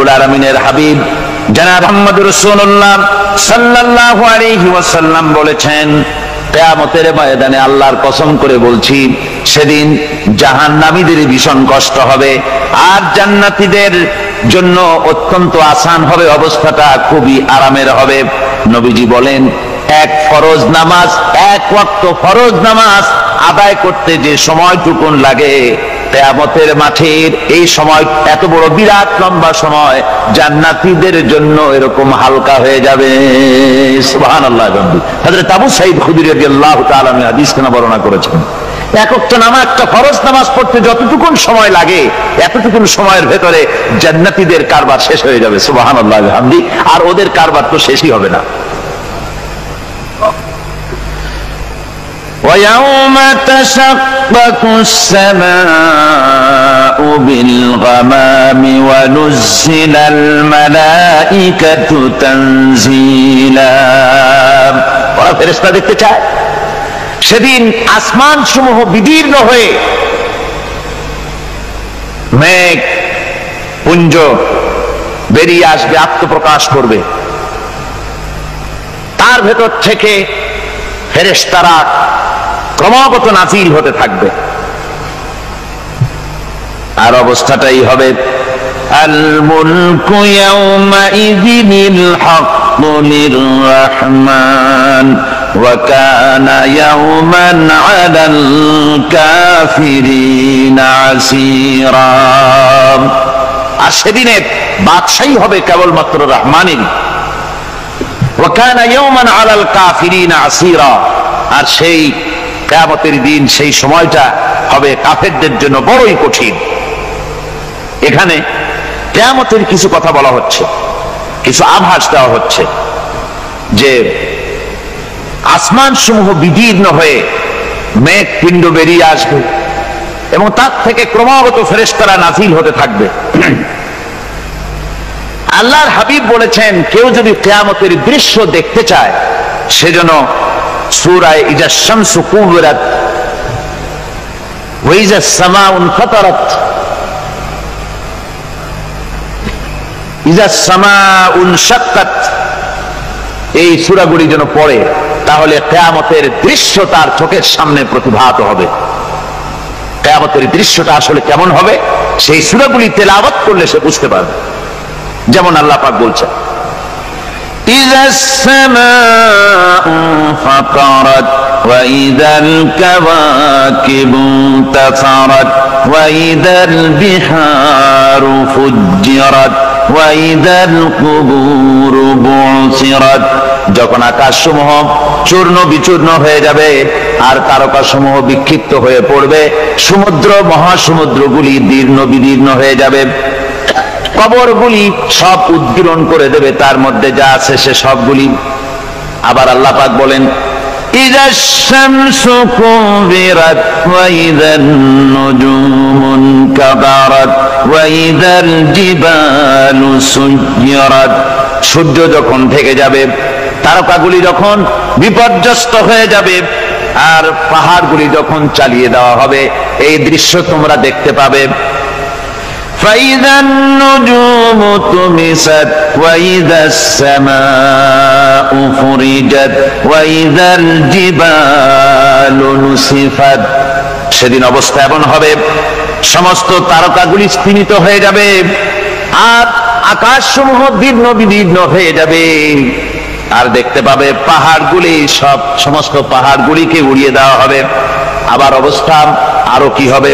রব্বুল আলামিনের হাবিব জনাব মুহাম্মদুর রাসূলুল্লাহ সাল্লাল্লাহু আলাইহি ওয়াসাল্লাম বলেছেন, কিয়ামতের ময়দানে আল্লাহর কসম করে বলছি, সেদিন জাহান্নামীদের ভীষণ কষ্ট হবে আর জান্নাতীদের জন্য অত্যন্ত আসান হবে, অবস্থাটা খুবই আরামের হবে। নবীজি বলেন, এক ফরজ নামাজ, এক ওয়াক্ত ফরজ নামাজ আদায় করতে যে সময়টুকুন লাগে, কিয়ামতের মাঠের এই সময়, এত বড় বিরাট লম্বা সময় জান্নাতীদের জন্য এরকম হালকা হয়ে যাবে। সুবহানাল্লাহ। হযরত আবু সাঈদ খুদরী রাদিয়াল্লাহু তাআলা হাদিসে বর্ণনা করেছেন, এক ওয়াক্ত নামাজ, একটা ফরজ নামাজ পড়তে যতটুকুন সময় লাগে, এতটুকুন সময়ের ভেতরে জান্নাতীদের কারবার শেষ হয়ে যাবে। সুবহানাল্লাহ বিহামদি। আর ওদের কারবার তো শেষই হবে না। وَيَوْمَ تَشَقَّقُ السَّمَاءُ بِالْغَمَامِ وَنُزِّلَ الْمَلَائِكَةُ تَنزِيلًا। ওরা ফেরেশতা দেখতে চায়, সেদিন আসমান সমূহ বিদীর্ণ হয়ে মেঘ পুঞ্জ বেরিয়ে আসবে, আত্মপ্রকাশ করবে, তার ভেতর থেকে ফেরেশতারা ক্রমাগত নাজিল হতে থাকবে। আর অবস্থাটাই হবে, আল মুলকু ইয়াউমাইযিনিল হাক্কু লিররহমান ওয়া কানা ইয়াওমান আলাল কাফিরিনা আসীরা। আর সেদিনে বাদশাহী হবে কেবলমাত্র রহমানেরই। ওয়া কানা ইয়াওমান আলাল কাফিরিনা আসীরা। আর সেই কিয়ামতের দিন, সেই সময়টা হবে কাফেরদের জন্য বড়ই কঠিন। এখানে কিয়ামতের কিছু কথা বলা হচ্ছে, কিছু আভাস দেওয়া হচ্ছে যে আসমান সমূহ বিদীর্ণ হয়ে মেঘ পিণ্ড বেরিয়ে আসবে এবং তার থেকে ক্রমাগত ফেরেশতারা নাজিল হতে থাকবে। আল্লাহর হাবিব বলেছেন, কেউ যদি কিয়ামতের দৃশ্য দেখতে চায়, সেজন্য সূরা ইজা শামসু কুবিরাত ওয়া ইজা সামাউ ফাতারাত, ইজা সামাউ শাক্কাত, এই সূরাগুলি যেন পড়ে, তাহলে কিয়ামতের দৃশ্য তার চোখের সামনে প্রতিভাত হবে। কিয়ামতের দৃশ্যটা আসলে কেমন হবে, সেই সূরাগুলি তেলাওয়াত করলে সে বুঝতে পারবে। যেমন আল্লাহ পাক বলছেন, إذا السماء انفطرت وإذا الكواكب انتثرت وإذا البحار فجرت وإذا القبور بعثرت। যখন আকাশসমূহ চূর্ণ বিচূর্ণ হয়ে যাবে আর তারকাসমূহ বিক্ষিপ্ত হয়ে পড়বে, সমুদ্র মহাসমুদ্রগুলি দীর্ণ বিদীর্ণ হয়ে যাবে, কবরগুলি সব উদ্গীরণ করে দেবে, তার মধ্যে যা আছে সে সবগুলি। আবার আল্লাহ পাক বলেন, ইযা শামসু কুবিরাত ওয়া ইযান নুজুমুন কাদারাত ওয়া ইযাল জিবালু সুয়্যিরাত। সূর্য যখন ঢেকে যাবে, তারকাগুলি যখন বিপর্যস্ত হয়ে যাবে আর পাহাড়গুলি যখন চালিয়ে দেওয়া হবে, এই দৃশ্য তোমরা দেখতে পাবে। فإذا النجوم طمست وإذا السماء فرجت وإذا الجبال نسفت। সেদিন অবস্থা এমন হবে, সমস্ত তারকাগুলি স্তিমিত হয়ে যাবে আর আকাশসমূহ দীর্ণ বিদীর্ণ হয়ে যাবে। আর দেখতে পাবে পাহাড়গুলি, সমস্ত পাহাড়গুলিকে উড়িয়ে দেওয়া হবে। আবার অবস্থা আরো কি হবে,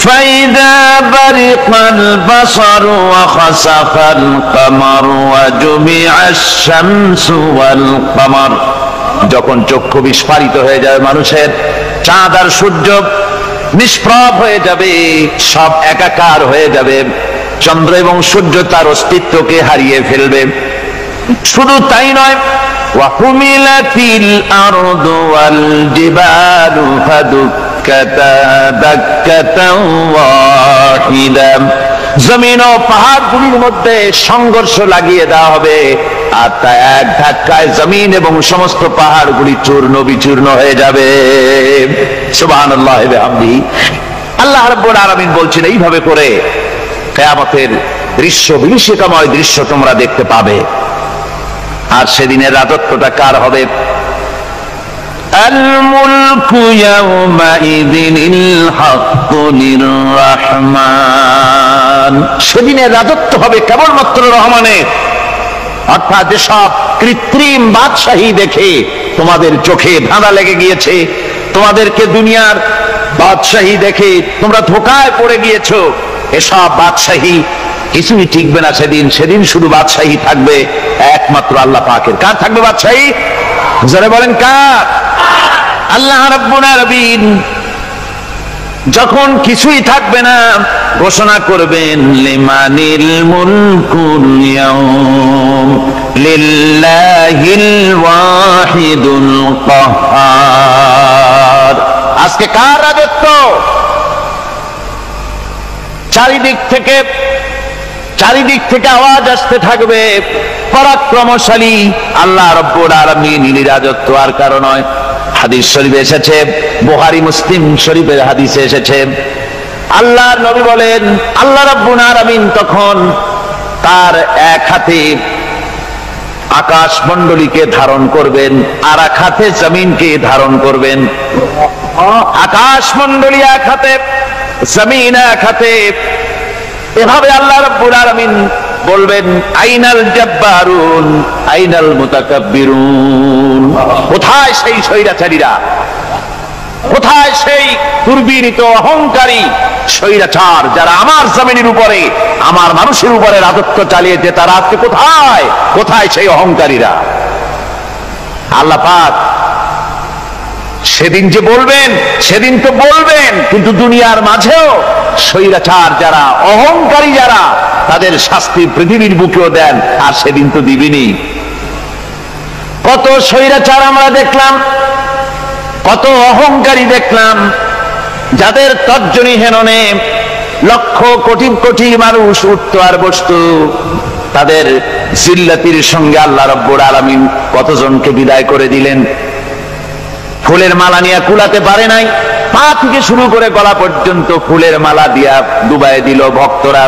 فإذا برق البصر وخسف القمر وجمع الشمس والقمر। যখন চক্ষু বিস্ফারিত হয়ে যাবে মানুষের, চাঁদ আর সূর্য নিষ্প্রভ হয়ে যাবে, সব একাকার হয়ে যাবে, চন্দ্র এবং সূর্য তার অস্তিত্বকে হারিয়ে ফেলবে। শুধু তাই নয়, ওয়াহুমিলাতিল আরদু ওয়াল জিবালু ফাদুক্কাতা দাক্কাতাও ওয়াহিদা। জমিন ও পাহাড়গুলির মধ্যে সংঘর্ষ লাগিয়ে দেওয়া হবে আর তা এক ধাক্কায় জমিন এবং সমস্ত পাহাড়গুলি চূর্ণ বিচূর্ণ হয়ে যাবে। সুবহানাল্লাহি ওয়া বিহামদিহি। আল্লাহ রাব্বুল আলামিন বলছেন, এইভাবে করে কিয়ামতের দৃশ্য, বিভীষিকাময় দৃশ্য তোমরা দেখতে পাবে। আর সেদিনের রাজত্বটা কার হবে? আল মুলকু ইয়াউমাইযিনিল হাক্কু লির-রাহমান। সেদিনের রাজত্ব হবে কেবলমাত্র রহমানের। অর্থাৎ যেসব কৃত্রিম বাদশাহী দেখে তোমাদের চোখে ধাঁধা লেগে গিয়েছে, তোমাদেরকে দুনিয়ার বাদশাহী দেখে তোমরা ধোঁকায় পড়ে গিয়েছো, এসব বাদশাহী কিছুই টিকবে না সেদিন। সেদিন শুধু বাদশাহী থাকবে একমাত্র আল্লাহ পাকের। কার থাকবে বাদশাহী? যারা বলেন কার? আল্লাহ রাব্বুল আলামিন যখন কিছুই থাকবে না ঘোষণা করবেন লিমানিল মুলকুল ইয়াউম লিল্লাহিল ওয়াহিদুল কাহ্হার। আজকে কার রাজত্ব? চারিদিক থেকে আওয়াজ আসতে থাকবে পরাক্রমশালী আল্লাহ রাব্বুল আলামিনের রাজত্ব আর কারো নয়। হাদিস শরীফে এসেছে, বুখারী মুসলিম শরীফের হাদিসে এসেছে, আল্লাহর নবী বলেন আল্লাহ রাব্বুল আলামিন তখন তার এক হাতে আকাশ মণ্ডলীকে ধারণ করবেন আর এক হাতে জমিনকে ধারণ করবেন। আকাশ মণ্ডলী এক হাতে, জমিন এক হাতে। এভাবে আল্লাহ রাব্বুল আলামিন বলবেন আইনাল জাব্বারুন আইনাল মুতাকাব্বিরুন। কোথায় সেই স্বৈরাচারীরা? কোথায় সেই দুর্বিনীত অহংকারী স্বৈরাচার যারা আমার জমিনের উপরে, আমার মানুষের উপরে রাজত্ব চালিয়েছে? তারা আজকে কোথায়? কোথায় সেই অহংকারীরা? আল্লাহ পাক সেদিন যে বলবেন, সেদিন তো বলবেন, কিন্তু দুনিয়ার মাঝেও স্বৈরাচার যারা, অহংকারী যারা, তাদের শাস্তি পৃথিবীর বুকেও দেন। আর সেদিন তো দিবেনই। কত স্বৈরাচার আমরা দেখলাম, কত অহংকারী দেখলাম, যাদের তর্জনী হেননে লক্ষ কোটি কোটি মানুষ উঠতো আর বসতো। তাদের জিল্লাতির সঙ্গে আল্লাহ রাব্বুল আলামিন কতজনকে বিদায় করে দিলেন। ফুলের মালা নিয়ে কুলাতে পারে নাই, পা থেকে শুরু করে গলা পর্যন্ত ফুলের মালা দিয়া ডুবাই দিল ভক্তরা।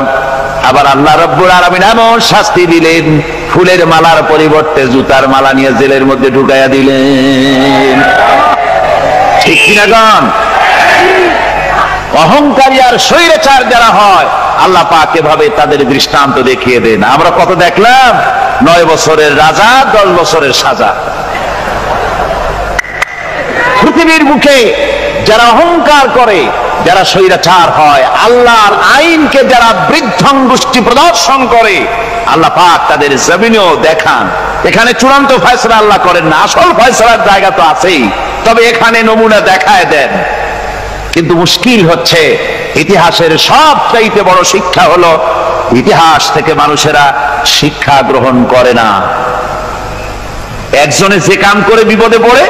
আবার আল্লাহ রাব্বুল আলামিন এমন শাস্তি দিলেন, ফুলের মালার পরিবর্তে জুতার মালা নিয়ে জেলের মধ্যে ঢুকাইয়া দিলেন। ঠিক কিনা গান? অহংকারী আর স্বৈরাচার যারা হয় আল্লাহ পাক এভাবে তাদের দৃষ্টান্ত দেখিয়ে দেন। আমরা কত দেখলাম, 9 বছরের রাজা 10 বছরের সাজা। পৃথিবীর মুখে যারা অহংকার করে, যারা স্বৈরাচার হয়, আল্লাহর আইনকে যারা বৃদ্ধঙ্গুষ্টি প্রদর্শন করে, আল্লাহ পাক তাদের জমিনেও দেখান। এখানে চূড়ান্ত ফয়সালা আল্লাহ করেন না, আসল ফয়সালার জায়গা তো আছেই, তবে এখানে নমুনা দেখায় দেন। কিন্তু মুশকিল হচ্ছে, ইতিহাসের সবচাইতে বড় শিক্ষা হলো ইতিহাস থেকে মানুষেরা শিক্ষা গ্রহণ করে না। একজনে যে কাম করে বিপদে পড়ে,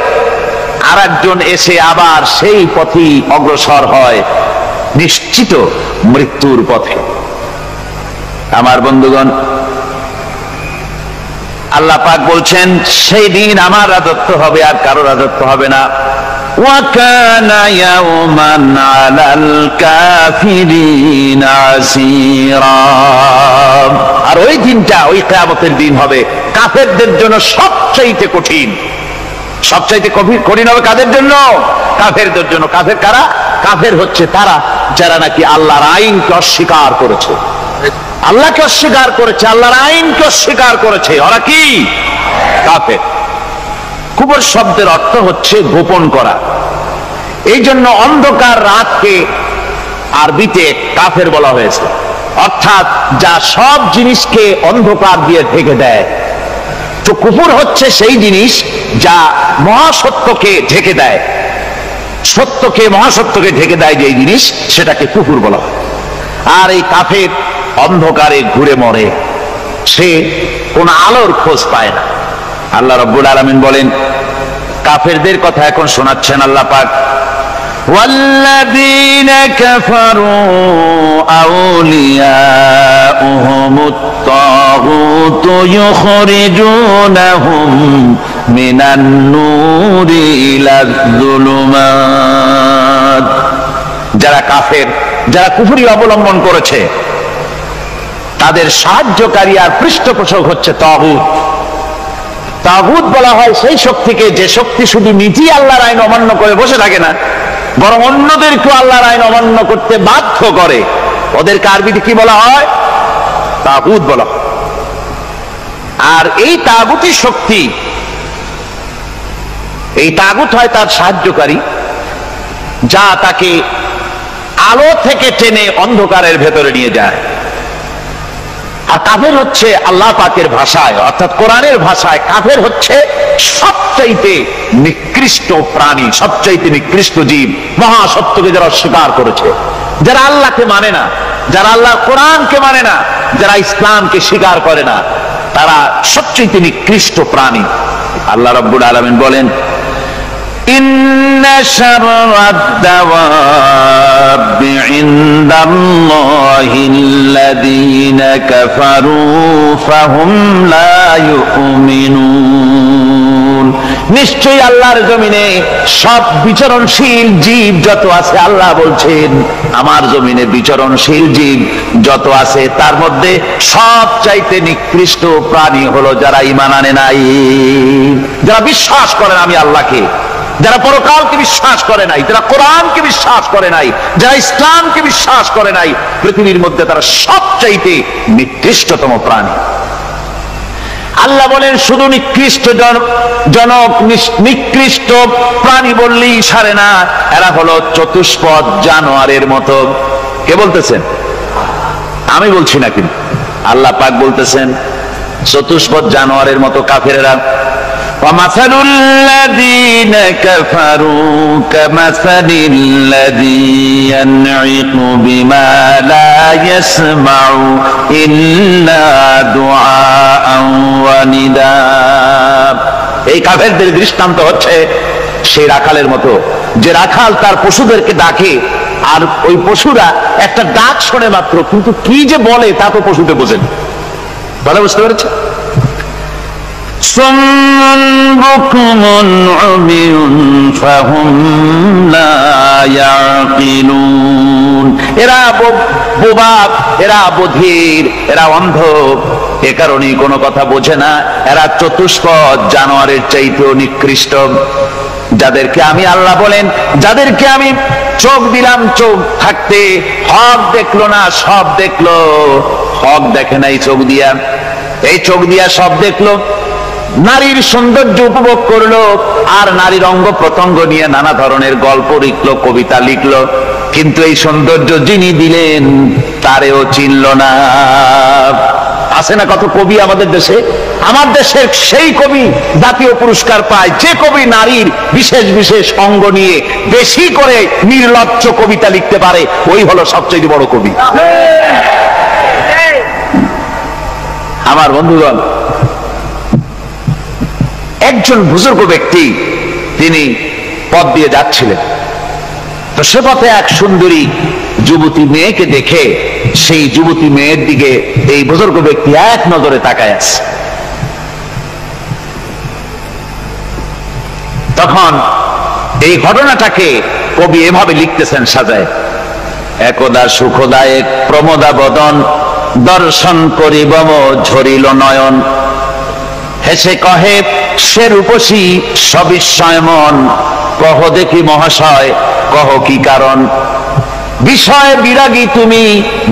আর একজন এসে আবার সেই পথেই অগ্রসর হয়, নিশ্চিত মৃত্যুর পথে। আমার বন্ধুগণ, আল্লাহ পাক বলছেন সেই দিন আমার রাজত্ব হবে আর কারো রাজত্ব হবে না। ওয়াকানা ইয়াওমান আলাল কাফিরিনা আসীরা। আর ওই দিনটা, ওই কিয়ামতের দিন হবে কাফেরদের জন্য সবচাইতে কঠিন। সবচাইতে কঠিন হবে কাদের জন্য? কাফেরদের জন্য। কাফের কারা? কাফের হচ্ছে তারা যারা নাকি আল্লাহর আইনকে অস্বীকার করেছে, আল্লাহকে অস্বীকার করেছে, আল্লাহর আইনকে অস্বীকার করেছে। ওরা কি? কাফের। কুফর শব্দের অর্থ হচ্ছে গোপন করা। এই জন্য অন্ধকার রাতকে আরবিতে কাফের বলা হয়েছে, অর্থাৎ যা সব জিনিসকে অন্ধকার দিয়ে ঢেকে দেয়। তো কুফর হচ্ছে সেই জিনিস যা মহাসত্যকে ঢেকে দেয়, সত্যকে, মহাসত্যকে ঢেকে দেয় যে জিনিস, সেটাকে কুফর বলা হয়। আর এই কাফের অন্ধকারে ঘুরে মরে, সে কোন আলোর খোঁজ পায় না। আল্লাহ রাব্বুল আলামিন বলেন, কাফেরদের কথা এখন শোনাচ্ছেন আল্লাহ পাক, ওয়াল্লাযীনা কাফারু আউলিয়াউহুমুত তাগুতু ইউখরিজুনাহুম মিনান নূরি ইলায যুলুমাত। যারা কাফের, যারা কুফরি অবলম্বন করেছে, তাদের সাহায্যকারী আর পৃষ্ঠপোষক হচ্ছে তাগুত। তাগুত বলা হয় সেই শক্তিকে যে শক্তি শুধু নিজেই আল্লাহর আইন অমান্য করে বসে থাকে না, বরং অন্যদেরকেও আল্লাহর আইন অমান্য করতে বাধ্য করে। ওদেরকে আরবিতে কি বলা হয়? তাগুত বলা হয়। আর এই তাগুতি শক্তি, এই তাগুত হয় তার সাহায্যকারী, যা তাকে আলো থেকে টেনে অন্ধকারের ভেতরে নিয়ে যায়। আর কাফের হচ্ছে আল্লাহ পাকের ভাষায় অর্থাৎ কোরআনের ভাষায় কাফের হচ্ছে সবচাইতে নিকৃষ্ট প্রাণী, সবচাইতে নিকৃষ্ট জীব, মহাসত্যকে যারা অস্বীকার করেছে, যারা আল্লাহকে মানে না, যারা আল্লাহর কোরআনকে মানে না, যারা ইসলামকে স্বীকার করে না, তারা সবচাইতে নিকৃষ্ট প্রাণী। আল্লাহ রাব্বুল আলামিন বলেন, ইন্না শাররাদ দাওয়াবি ইনদাল্লাহিল্লাযীনা কাফারু ফাহুম লা ইউমিনুন। নিশ্চয়ই আল্লাহর জমিনে সব বিচরণশীল জীব যত আছে, আল্লাহ বলছেন আমার জমিনে বিচরণশীল জীব যত আছে তার মধ্যে সবচাইতে নিকৃষ্ট প্রাণী হলো যারা ঈমান আনে নাই, যারা বিশ্বাস করে না আমি আল্লাহকে, যারা পরকালকে বিশ্বাস করে নাই, যারা কোরআনকে বিশ্বাস করে নাই, যারা ইসলামকে বিশ্বাস করে নাই, পৃথিবীর মধ্যে তারা সবচাইতে নিকৃষ্টতম প্রাণী। আল্লাহ বলেন শুধু নিকৃষ্ট জনক নিকৃষ্ট প্রাণী বললেই সারে না, এরা হলো চতুষ্পদ জানোয়ারের মতো। কে বলতেছেন? আমি বলছি না, কিন্তু আল্লাহ পাক বলতেছেন চতুষ্পদ জানোয়ারের মতো কাফেরেরা। وَمَثَلُ الَّذِينَ كَفَرُوا كَمَثَلِ الَّذِي يَنْعِقُ بِمَا لَا يَسْمَعُ إِلَّا دُعَاءً وَنِدَاءً। এই কাফেরদের দৃষ্টান্ত হচ্ছে সেই রাখালের মতো, যে রাখাল তার পশুদেরকে ডাকে আর ওই পশুরা একটা ডাক শোনে মাত্র, কিন্তু কি যে বলে তা তো পশুতে বোঝেন। ভালো বুঝতে পেরেছে? সুম্মুন বুকুমুন উমিয়ুন ফাহুম লা ইয়াকিলুন। এরা বোবা, এরা বধির, এরা অন্ধ, এ কারণেই কোনো কথা বোঝে না। এরা চতুষ্পদ জানোয়ারের চাইতেও নিকৃষ্ট, যাদেরকে আমি আল্লাহ বলেন, যাদেরকে আমি চোখ দিলাম, চোখ থাকতে হক দেখলো না, সব দেখলো, হক দেখে নাই চোখ দিয়া, এই চোখ দিয়া সব দেখলো, নারীর সৌন্দর্য উপভোগ করলো, আর নারীর অঙ্গ প্রত্যঙ্গ নিয়ে নানা ধরনের গল্প লিখলো, কবিতা লিখলো, কিন্তু এই সৌন্দর্য যিনি দিলেন তারেও চিনল না। আছে না কত কবি আমাদের দেশে? আমার দেশের সেই কবি জাতীয় পুরস্কার পায় যে কবি নারীর বিশেষ বিশেষ অঙ্গ নিয়ে বেশি করে নির্লজ্জ কবিতা লিখতে পারে, ওই হলো সবচেয়ে বড় কবি। আমার বন্ধুগণ, একজন বুজুর্গ ব্যক্তি তিনি পথ দিয়ে যাচ্ছিলেন, তো সে পথে এক সুন্দরী যুবতী মেয়েকে দেখে সেই যুবতী মেয়ের দিকে এই বুজুর্গ ব্যক্তি এক নজরে তাকায় আছে। তখন এই ঘটনাটাকে কবি এভাবে লিখতেছেন সাজায়, একদা সুখদায়ক প্রমোদা বদন দর্শন করিবম ঝরিল নয়ন, হেসে কহে সে রূপসী সবিস্ময় মন, কহ দেখি মহাশয় কহ কি কারণ, বিষয় বিরাগী তুমি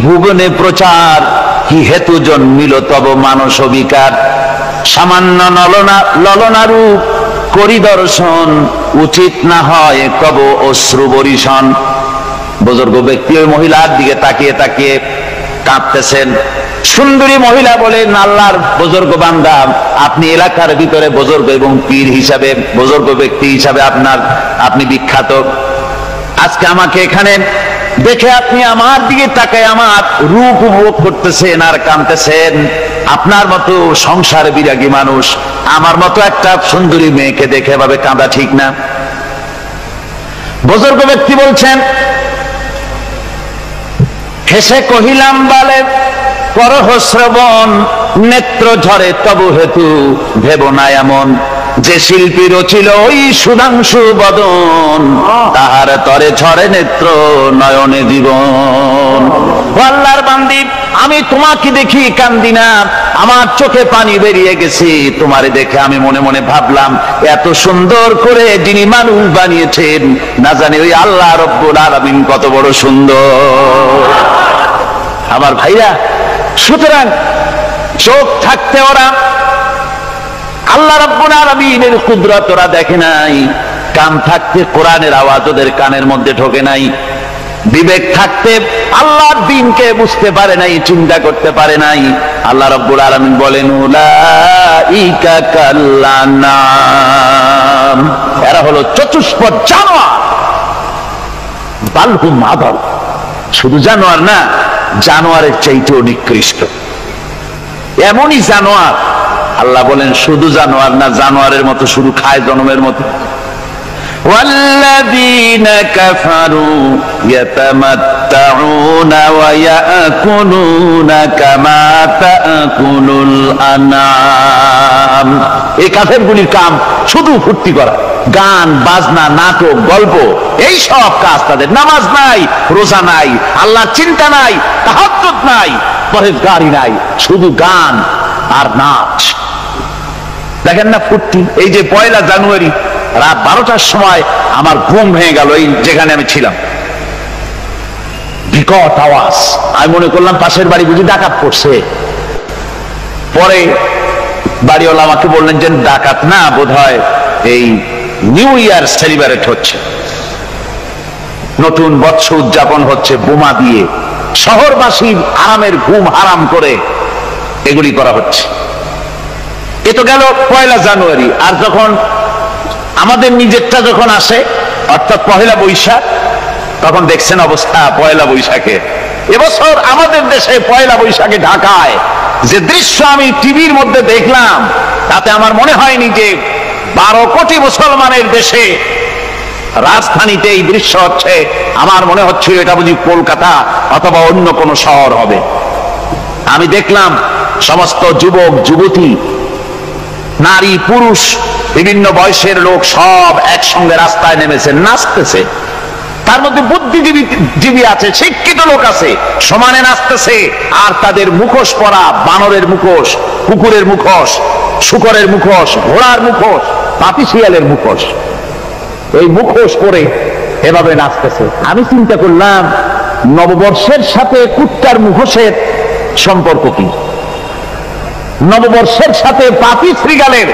ভুবনে প্রচার, কি হেতু জন্মিল তব মানস বিকার, সামান্য ললনা রূপ করি দর্শন, উচিত না হয় কব অশ্রু বরিশন। বুজুর্গ ব্যক্তি ওই মহিলার দিকে তাকিয়ে তাকিয়ে কাঁদতেছেন। সুন্দরী মহিলা বলেন, আল্লাহর বুজুর্গ বান্দা, আপনি এলাকার ভিতরে বুজুর্গ এবং পীর হিসাবে, বুজুর্গ ব্যক্তি হিসাবে আপনি বিখ্যাত। আজকে আমাকে এখানে দেখে আপনি আমার দিকে তাকায় আমার রূপ উপভোগ করতেছেন আর কাঁদতেছেন। আপনার মতো সংসার বিরাগী মানুষ আমার মতো একটা সুন্দরী মেয়েকে দেখে এভাবে কাঁদা ঠিক না। বুজুর্গ ব্যক্তি বলছেন, হেসে কহিলাম বালে করহ শ্রবণ, নেত্র ঝরে তবু হেতু ভেব না এমন, যে শিল্পী রচিল ওই সুধাংশু বদন, তাহার তরে ঝরে নেত্র নয়নে জীবন। আল্লাহর বান্দি, আমি তোমাকে দেখি কান্দি না, আমার চোখে পানি বেরিয়ে গেছে। তোমারে দেখে আমি মনে মনে ভাবলাম, এত সুন্দর করে যিনি মানুষ বানিয়েছেন, না জানি ওই আল্লাহ রব্বুল আলামিন কত বড় সুন্দর। আমার ভাইরা, সুতরাং চোখ থাকতে ওরা আল্লাহ রাব্বুল আলামিনের কুদরত ওরা দেখে নাই, কান থাকতে কোরআনের আওয়াজ ওদের কানের মধ্যে ঢোকে নাই, বিবেক থাকতে আল্লাহর দ্বীনকে বুঝতে পারে নাই, চিন্তা করতে পারে নাই। আল্লাহ রাব্বুল আলামিন বলেন, উলাইকা কাল্লানাম, এরা হলো চতুষ্পদ জানোয়ার, বালহুম আদল, শুধু জানোয়ার না, জানোয়ারের চাইতেও নিকৃষ্ট। এমনই জানোয়ার, আল্লাহ বলেন শুধু জানোয়ার না, জানোয়ারের মতো শুধু খায় জনমের মতো। والذين كفروا يتمتعون ويأكلون كما تأكل الأنعام। এই কাফেরগুলির কাম শুধু ফুর্তি করা, গান বাজনা, নাটক, গল্প, এই সব কাজ তাদের। নামাজ নাই, রোজা নাই, আল্লাহর চিন্তা নাই, তাহাজ্জুদ নাই, পরহেজগারি নাই, শুধু গান আর নাচ। দেখেন না ফুর্তি। এই যে 1 জানুয়ারি রাত 12টার সময় আমার ঘুম ভেঙে গেল, এই যেখানে আমি ছিলাম, বিকট আওয়াজ। আমি মনে করলাম পাশের বাড়ি বুঝি ডাকাত পড়ছে। পরে বাড়িওয়ালা আমাকে বললেন যে ডাকাত না, বোধহয় এই নিউ ইয়ার সেলিব্রেট হচ্ছে, নতুন বৎসর উদযাপন হচ্ছে বোমা দিয়ে, শহরবাসীর আরামের ঘুম হারাম করে এগুলি করা হচ্ছে। এ তো গেল 1 জানুয়ারি। আর যখন আমাদের নিজেরটা যখন আসে, অর্থাৎ 1 বৈশাখ, তখন দেখছেন অবস্থা 1 বৈশাখে। এবছর আমাদের দেশে 1 বৈশাখে ঢাকায় যে দৃশ্য আমি টিভির মধ্যে দেখলাম, তাতে আমার মনে হয়নি যে 12 কোটি মুসলমানের দেশে রাজধানীতে এই দৃশ্য হচ্ছে। আমার মনে হচ্ছে এটা বুঝি কলকাতা অথবা অন্য কোন শহর হবে। আমি দেখলাম সমস্ত যুবক যুবতী, নারী পুরুষ, বিভিন্ন বয়সের লোক সব একসঙ্গে রাস্তায় নেমেছে, নাচতেছে। তার মধ্যে বুদ্ধিজীবী আছে, শিক্ষিত লোক আছে, সমানে নাচতেছে। আর তাদের মুখোশ পরা, বানরের মুখোশ, কুকুরের মুখোশ, শূকরের মুখোশ, ঘোড়ার মুখোশ, পাপী শিয়ালের মুখোশ, এই মুখোশ পরে এভাবে নাচতেছে। আমি চিন্তা করলাম, নববর্ষের সাথে কুত্তার মুখোশের সম্পর্ক কি? নববর্ষের সাথে পাপী শ্রীগালের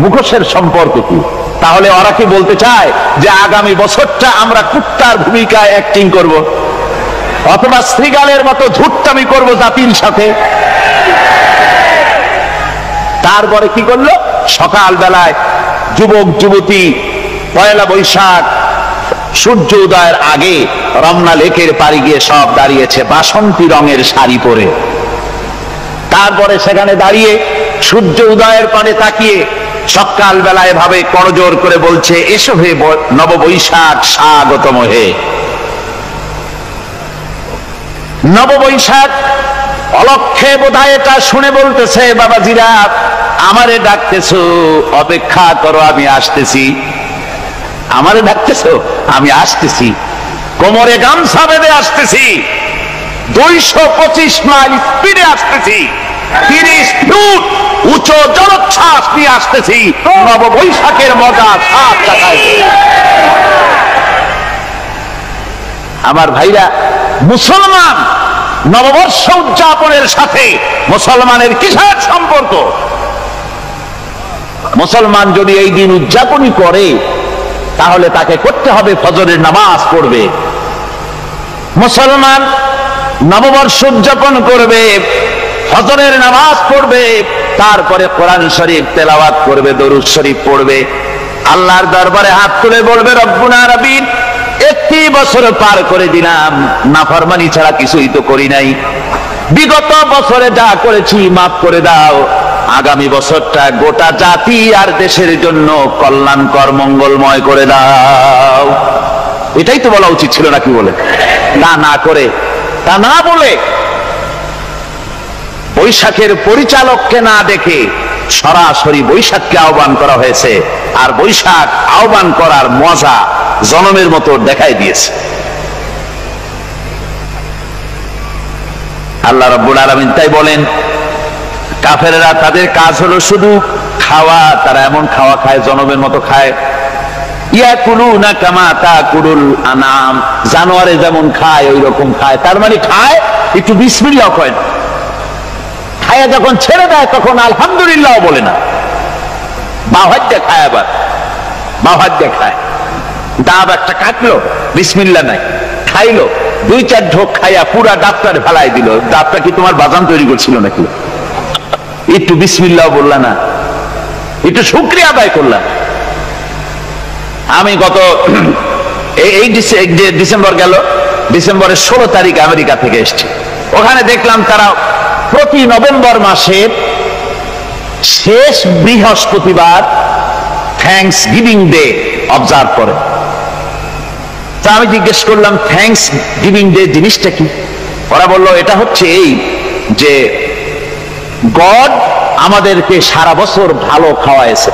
মুখোশের সম্পর্ক কি? তাহলে ওরা কি বলতে চায় যে আগামী বছরটা আমরা কুত্তার ভূমিকায় অ্যাক্টিং করব, অথবা শ্রীগালের মতো ঝুট্টামি করব জাতির সাথে? তারপরে কি করলো? সকাল বেলায় যুবক যুবতী 1 বৈশাখ সূর্য উদয়ের আগে রমনা লেকের পাড়ে গিয়ে সব দাঁড়িয়েছে বাসন্তী রঙের শাড়ি পরে। তারপরে সেখানে দাঁড়িয়ে সূর্য উদয়ের পানে তাকিয়ে সকাল বেলায় ভাবে করজোর করে বলছে, এসো হে নববৈশাখ স্বাগতম হে। নববৈশাখ অলক্ষে বোধহয় এটা শুনে বলতেছে, বাবাজিরা আমারে ডাকতেছো, অপেক্ষা করো, আমি আসতেছি। আমারে ডাকতেছো, আমি আসতেছি, কোমরে গামছা বেঁধে আসতেছি, 225 মাইল স্পিডে আসতেছি, 30 ফুট উচ্চ জলোচ্ছ্বাস নিয়ে আসতেছি, নববৈশাখের মজা সাত চাকায়। আমার ভাইরা, মুসলমান নববর্ষ উদযাপনের সাথে মুসলমানের কিসের সম্পর্ক? মুসলমান যদি এই দিন উদযাপনই করে, তাহলে তাকে করতে হবে ফজরের নামাজ পড়বে। মুসলমান নববর্ষ উদযাপন করবে, ফজরের নামাজ পড়বে, তারপরে কোরআন শরীফ তেলাওয়াত করবে, দরুদ শরীফ পড়বে, আল্লাহর দরবারে হাত তুলে বলবে, রব্বুনা রব্বিন, একটি বছর পার করে দিলাম, নাফরমানি ছাড়া কিছুই তো করি নাই, বিগত বছরে যা করেছি মাফ করে দাও, আগামী বছরটা গোটা জাতি আর দেশের জন্য কল্যাণকর মঙ্গলময় করে দাও। এটাই তো বলা উচিত ছিল নাকি? বলে তা না করে, তা না বলে, বৈশাখের পরিচালককে না দেখে সরাসরি বৈশাখকে আহ্বান করা হয়েছে, আর বৈশাখ আহ্বান করার মজা জনমের মতো দেখাই দিয়েছে। আল্লাহ রাব্বুল আলামিন তাই বলেন, কাফেররা তাদের কাজ হলো শুধু খাওয়া, তারা এমন খাওয়া খায় জনমের মতো খায়। ইয়াকুলুনা কামা তাকুলুল আনাম, জানোয়ারে যেমন খায় ওই রকম খায়। তার মানে খায়, একটু বিসমিল্লাহ কয় না, খায়া যখন ছেড়ে দেয় তখন আলহামদুলিল্লাহ বলে না, বাহাজ্জা খায়, আবার বাহাজ্জা খায়। ডাব একটা কাটলো, বিসমিল্লাহ নাই, খাইলো, 2-4 ঢোক খাইয়া পুরা ডাবটারে ফেলাই দিল। ডাবটা কি তোমার বাজান তৈরি করছিল নাকি? একটু বিসমিল্লাহ বললা না, একটু শুকরিয়া আদায় করলাম। আমি গত এই ডিসেম্বর গেল, ডিসেম্বরের 16 তারিখ আমেরিকা থেকে এসেছি। ওখানে দেখলাম তারা প্রতি নভেম্বর মাসের শেষ বৃহস্পতিবার থ্যাঙ্কস গিভিং ডে অবজার্ভ করে। তা আমি জিজ্ঞেস করলাম, থ্যাঙ্কস গিভিং ডে জিনিসটা কি? ওরা বললো, এটা হচ্ছে এই যে গড আমাদেরকে সারা বছর ভালো খাওয়াইছে,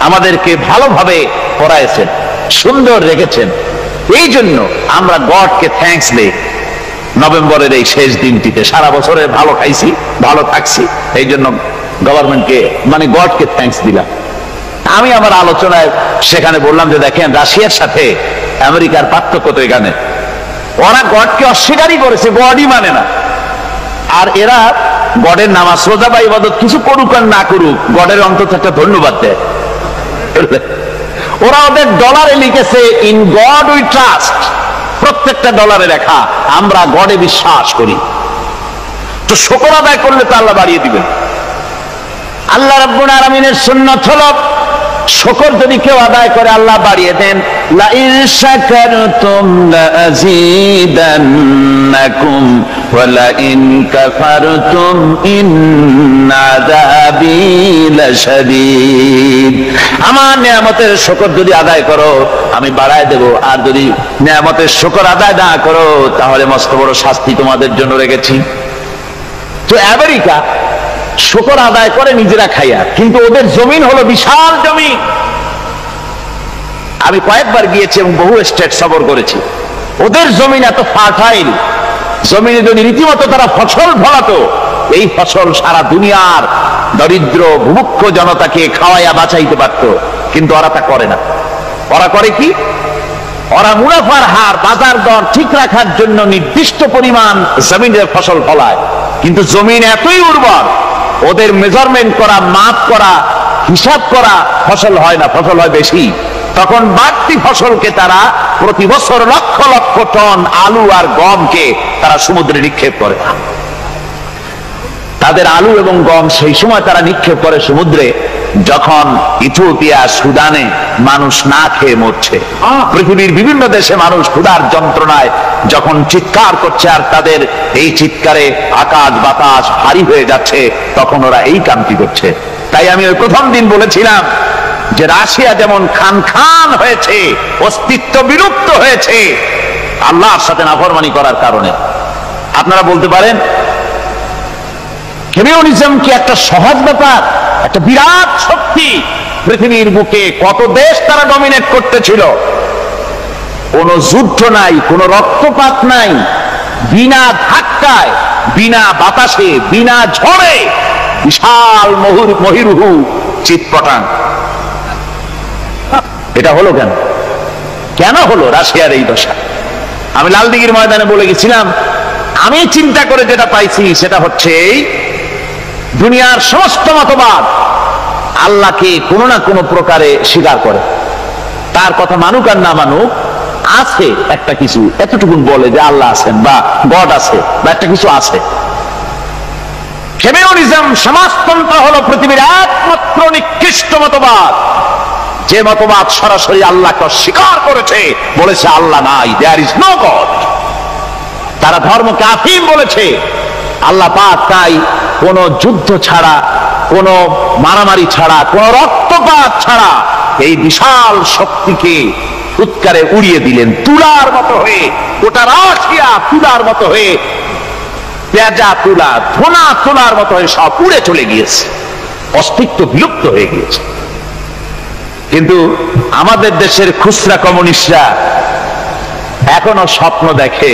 আমাদেরকে ভালোভাবে পড়াইছেন, সুন্দর রেখেছেন, এই জন্য আমরা গডকে থ্যাঙ্কস দেই নভেম্বরের এই শেষ দিনটিতে। সারা বছরে ভালো খাইছি, ভালো থাকছি, এই জন্য গভর্নমেন্টকে মানে গডকে থ্যাঙ্কস দিলাম। আমি আমার আলোচনায় সেখানে বললাম যে দেখেন, রাশিয়ার সাথে আমেরিকার পার্থক্য তো এখানে, ওরা গডকে অস্বীকারই করেছে, গডই মানে না। আর এরা গডের নামাজ রোজা বা ইবাদত কিছু করুক আর না করুক, গডের অন্তত একটা ধন্যবাদ দেয়। ওরা ওদের ডলারে লিখেছে, ইন গড উই ট্রাস্ট, প্রত্যেকটা ডলারে লেখা আমরা গডে বিশ্বাস করি। তো শুকর আদায় করলে তো আল্লাহ বাড়িয়ে দিবেন। আল্লাহ রাব্বুল আলামিনের সুন্নাত হলো, শুকর যদি কেউ আদায় করে আল্লাহ বাড়িয়ে দেন। লা ইন শাকারতুম লাযীদান্নাকুম ওয়া লা ইন কাফারতুম ইন্না আযাবী লাশাদীদ। আমার নিয়ামতের শুকর যদি আদায় করো আমি বাড়ায় দেব, আর যদি নিয়ামতের শুকর আদায় না করো তাহলে মস্ত বড় শাস্তি তোমাদের জন্য রেখেছি। তো আমেরিকা শুকর আদায় করে নিজেরা খাইয়া, কিন্তু ওদের জমিন হলো বিশাল জমি। আমি কয়েকবার গিয়েছি এবং বহু স্টেট সফর করেছি। ওদের জমিন এত ফার্টাইল, জমিনে যদি রীতিমতো তারা ফসল ফলাতো, এই ফসল সারা দুনিয়ার দরিদ্র ভূমুক্ষ জনতাকে খাওয়াইয়া বাঁচাইতে পারত। কিন্তু ওরা তা করে না। ওরা করে কি? ওরা মুনাফার হার, বাজার দর ঠিক রাখার জন্য নির্দিষ্ট পরিমাণ জমিনের ফসল ফলায়, কিন্তু জমিন এতই উর্বর, ওদের মেজারমেন্ট করা, মাপ করা, হিসাব করা ফসল হয় না, ফসল হয় বেশি। তখন বাড়তি ফসলকে তারা প্রতি বছর লক্ষ লক্ষ টন আলু আর গমকে তারা সমুদ্রে নিক্ষেপ করে। তাদের আলু এবং গম সেই সময় তারা নিক্ষেপ করে সমুদ্রে, যখন ইথিওপিয়া, সুদানে মানুষ না খেয়ে মরছে। পৃথিবীর বিভিন্ন দেশে মানুষ ক্ষুধার যন্ত্রণায় যখন চিৎকার করছে, আর তাদের এই চিৎকারে আকাশ বাতাস ভারী হয়ে যাচ্ছে, তখন ওরা এই কামটি করছে। তাই আমি ওই প্রথম দিন বলেছিলাম যে রাশিয়া যেমন খান খান হয়েছে, অস্তিত্ব বিলুপ্ত হয়েছে আল্লাহর সাথে নাফরমানি করার কারণে। আপনারা বলতে পারেন কমিউনিজম কি একটা সহজ ব্যাপার? একটা বিরাট শক্তি, পৃথিবীর বুকে কত দেশ তারা ডমিনেট করতেছিল। কোন যুদ্ধ নাই, কোন রক্তপাত নাই, বিনা ধাক্কায়, বিনা বাতাসে, বিনা ঝড়ে বিশাল মহিরুহু চিৎপটাং। এটা হলো কেন? কেন হলো রাশিয়ার এই দশা? আমি লালদিঘির ময়দানে বলে গেছিলাম, আমি চিন্তা করে যেটা পাইছি সেটা হচ্ছে দুনিয়ার সমস্ত মতবাদ আল্লাহকে কোনো না কোনো প্রকারে স্বীকার করে। তার কথা মানুক আর না মানুক, আছে একটা কিছু, এতটুকু বলে যে আল্লাহ আছেন বা গড আছে বা একটা কিছু আছে। কমিউনিজম, সমাজতন্ত্র হলো পৃথিবীর একমাত্র নিকৃষ্ট মতবাদ, যে মতবাদ সরাসরি আল্লাহকে অস্বীকার করেছে, বলেছে আল্লাহ নাই, দেয়ার ইজ নো গড। তারা ধর্মকে আফিম বলেছে। আল্লাহ পাক তাই কোন যুদ্ধ ছাড়া, কোন মারামারি ছাড়া, কোন রক্তপাত ছাড়া এই বিশাল শক্তিকে উৎকারে উড়িয়ে দিলেন, তুলার মতো হয়ে। গোটা রাশিয়া তুলার মতো হয়ে, পেঁজা তুলা, ধোনা তুলার মতো হয়ে সব উড়ে চলে গিয়েছে। অস্তিত্ব বিলুপ্ত হয়ে গিয়েছে। কিন্তু আমাদের দেশের খুচরা কমিউনিস্টরা এখনো স্বপ্ন দেখে।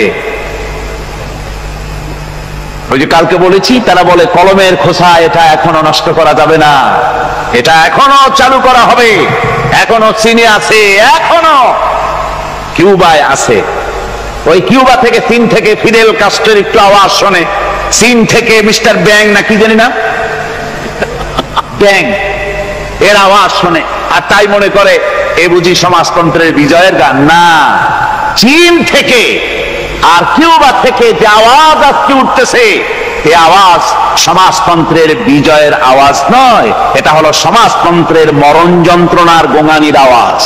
ওই যে কালকে বলেছি, তারা বলে কলমের খোসা এটা এখনো নষ্ট করা যাবে না, এটা এখনো চালু করা হবে। এখনো চীনে আছে, এখনো কিউবায় আছে। ওই কিউবা থেকে, চীন থেকে ফিদেল কাস্ট্রোর একটু আওয়াজ শোনে, চীন থেকে মিস্টার ব্যাং না কি জানি না, ব্যাং এর আওয়াজ শোনে, আর তাই মনে করে এ বুঝি সমাজতন্ত্রের বিজয়ের গান। না, চীন থেকে আর কিউবা থেকে যে আওয়াজ আজকে উঠতেছে, এই আওয়াজ সমাজতন্ত্রের বিজয়ের আওয়াজ নয়, এটা হলো সমাজতন্ত্রের মরণ যন্ত্রণার গোঙানির আওয়াজ।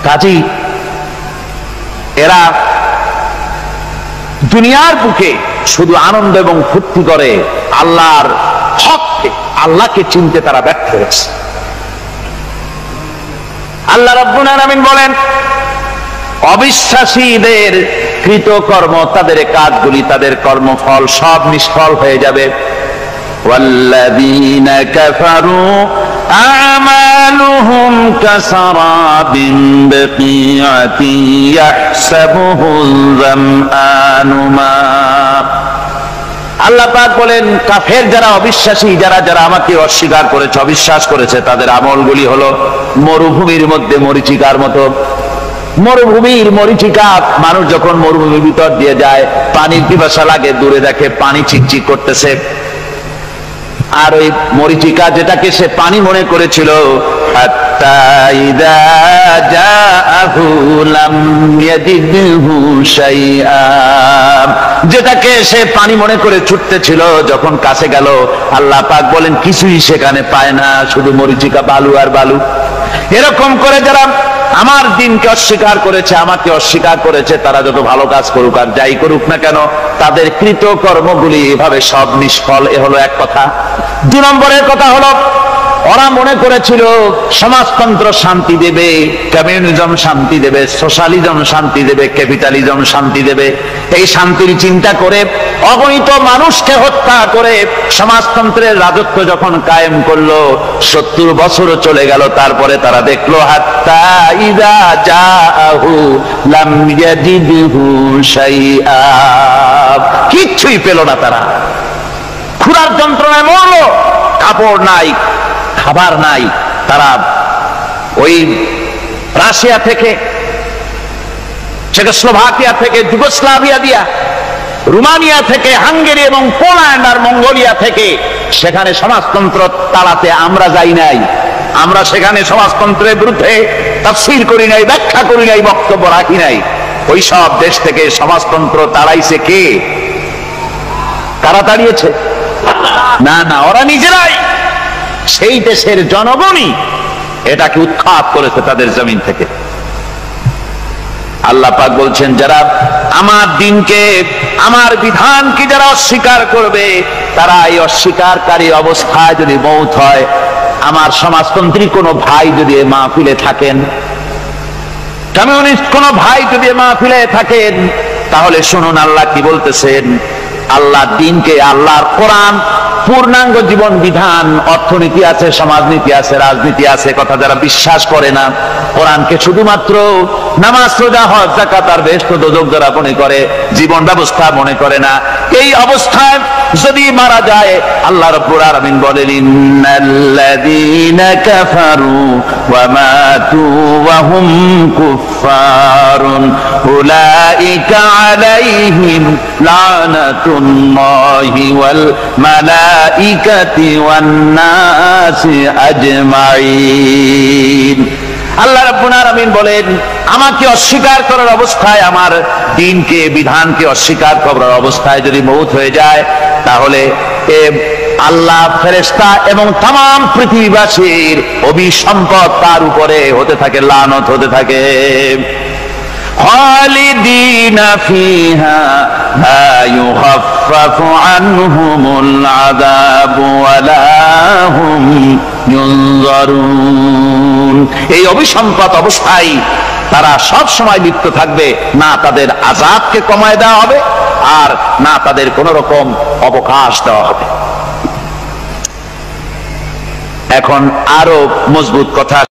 কাজী এরা দুনিয়ার বুকে শুধু আনন্দ এবং ফুর্তি করে, আল্লাহর হককে, আল্লাহকে চিনতে তারা ব্যর্থ হয়েছে। আল্লাহ রাব্বুল আলামিন বলেন, অবিশ্বাসীদের কৃতকর্ম, তাদের কাজগুলি, তাদের কর্মফল সব নিষ্ফল হয়ে যাবে। ওয়াল্লাযীনা কাফারু আ'মালুহুম কাসারাবিন বিকিআতিন ইয়াহসাবুহুল যামআনু মা। আল্লাহ পাক বলেন, কাফের যারা, অবিশ্বাসী যারা, যারা আমাকে অস্বীকার করেছে, অবিশ্বাস করেছে, তাদের আমলগুলি হলো মরুভূমির মধ্যে মরীচিকার মতো। মরুভূমির মরীচিকা, মানুষ যখন মরুভূমির ভিতর দিয়ে যায়, পানির পিপাসা লাগে, দূরে দেখে পানি চিকচিক করতেছে, আর ওই মরীচিকা যেটাকে সে পানি মনে করেছিল, হাত্তা ইযা জাআহু লাম ইয়াজিদহু শাইআ, যেটাকে সে পানি মনে করে ছুটতেছিল, যখন কাছে গেল, আল্লাহ পাক বলেন কিছুই সেখানে পায় না, শুধু মরীচিকা, বালু আর বালু। এরকম করে যারা আমার দিনকে অস্বীকার করেছে, আমাকে অস্বীকার করেছে, তারা যত ভালো কাজ করুক আর যাই করুক না কেন, তাদের কৃত কর্মগুলি এভাবে সব নিষ্ফল। এ হলো এক কথা। 2 নম্বরের কথা হলো, ওরা মনে করেছিল সমাজতন্ত্র শান্তি দেবে, কমিউনিজম শান্তি দেবে, সোশ্যালিজম শান্তি দেবে, ক্যাপিটালিজম শান্তি দেবে। এই শান্তির চিন্তা করে অগণিত মানুষকে হত্যা করে সমাজতন্ত্রের রাজত্ব যখন কায়েম করলো, 70 বছরও চলে গেল, তারপরে তারা দেখলো হাত্তা ইযা জাআহু লাম ইয়াজিদহু শাইআ, কিচ্ছুই পেল না। তারা ক্ষুধার যন্ত্রণায় মরলো, কাপড় নাই, খাবার নাই। তারা ওই রাশিয়া থেকে, চেকোস্লোভাকিয়া থেকে, যুগোস্লাভিয়া দিয়া, রোমানিয়া থেকে, হাঙ্গেরি এবং পোল্যান্ড আর মঙ্গোলিয়া থেকে সেখানে সমাজতন্ত্র তাড়াতে আমরা যাই নাই। আমরা সেখানে সমাজতন্ত্রের বিরুদ্ধে তাফসীর করি নাই, ব্যাখ্যা করি নাই, বক্তব্য রাখি নাই। ওই সব দেশ থেকে সমাজতন্ত্র তাড়াইছে কে? কারা তাড়িয়েছে? না না, ওরা নিজেরাই, সেই দেশের জনগণই এটাকে উৎখাত করেছে তাদের জমিন থেকে। আল্লাহ পাক বলছেন, যারা আমার দিনকে, আমার বিধানকে যারা অস্বীকার করবে, তারা এই অস্বীকারী অবস্থায় যদি মৌত হয়, আমার সমাজতন্ত্রী কোনো ভাই যদি এ মাহফিলে থাকেন, কমিউনিস্ট কোনো ভাই যদি এ মাহফিলে থাকেন, তাহলে শুনুন আল্লাহ কি বলতেছেন। আল্লাহ দিনকে, আল্লাহর কোরআন পূর্ণাঙ্গ জীবন বিধান, অর্থনীতি আছে, সমাজনীতি আছে, রাজনীতি আছে, কথা যারা বিশ্বাস করে না, কোরআনকে শুধুমাত্র নামাজ, রোজা, হজ, যাকাত আর বেহেশত দোজখ যারা মনে করে, জীবন ব্যবস্থা মনে করে না, এই অবস্থায় যদি মারা যায়, আল্লাহ রাব্বুল আলামিন বলেন, ইন্নাল্লাযীনা কাফারু ওয়া মাতু ওয়া হুম কুফফারুন উলাইকা আলাইহিম লানাতুল্লাহি ওয়াল মালাইকাতি ওয়ান নাসি আজমাইন। আল্লাহ রাব্বুল আলামিন বলেন, আমাকে অস্বীকার করার অবস্থায়, আমার দিনকে, বিধানকে অস্বীকার করার অবস্থায় যদি মৌত হয়ে যায়, তাহলে আল্লাহ, ফেরেশতা এবং তামাম পৃথিবীবাসীর অভিসম্পদ তার উপরে হতে থাকে, লানত হতে থাকে। খালিদিনা ফিহা লা ইউখাফফাফু আনহুমুল আযাবু ওয়া লা হুম ইউনজারুন। এই অভিসম্পদ অবস্থায় তারা সব সময় লিপ্ত থাকবে, না তাদের আযাবকে কমায় দেওয়া হবে আর না তাদের কোন রকম অবকাশ দেওয়া হবে। এখন আরো মজবুত কথা